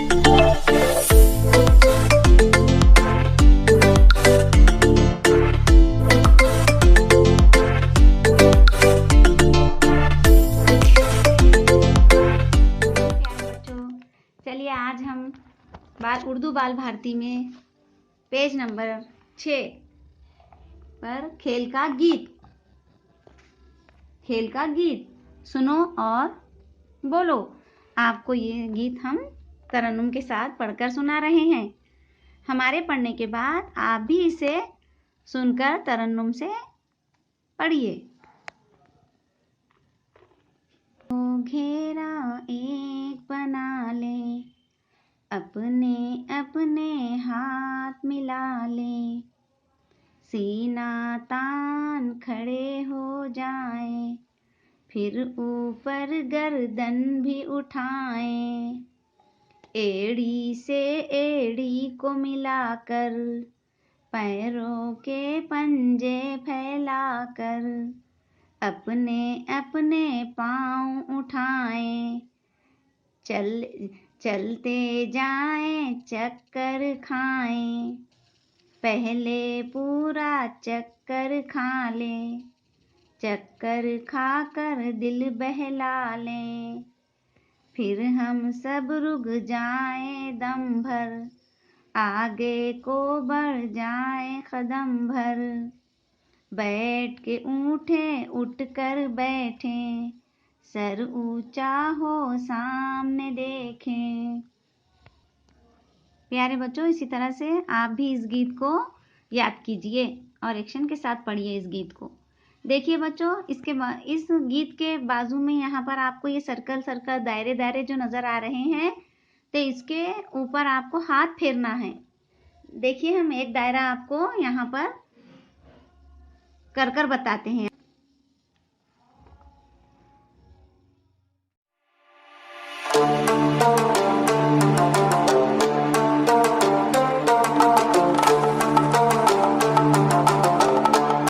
चलिए आज हम उर्दू बाल भारती में पेज नंबर 6 पर खेल का गीत सुनो और बोलो। आपको ये गीत हम तरन्नुम के साथ पढ़कर सुना रहे हैं। हमारे पढ़ने के बाद आप भी इसे सुनकर तरन्नुम से पढ़िए। घेरा एक बना ले, अपने अपने हाथ मिला ले, सीना तान खड़े हो जाए, फिर ऊपर गर्दन भी उठाएं, एड़ी से एड़ी को मिलाकर, पैरों के पंजे फैलाकर, अपने अपने पाँव उठाएं, चलते जाएं चक्कर खाएं, पहले पूरा चक्कर खा ले, चक्कर खाकर दिल बहला लें, फिर हम सब रुक जाएं दम भर, आगे को बढ़ जाएं कदम भर, बैठ के उठ कर बैठें, सर ऊंचा हो सामने देखें। प्यारे बच्चों, इसी तरह से आप भी इस गीत को याद कीजिए और एक्शन के साथ पढ़िए इस गीत को। देखिए बच्चों, इस गीत के बाजू में यहाँ पर आपको ये सर्कल दायरे जो नज़र आ रहे हैं, तो इसके ऊपर आपको हाथ फेरना है। देखिए हम एक दायरा आपको यहाँ पर कर बताते हैं।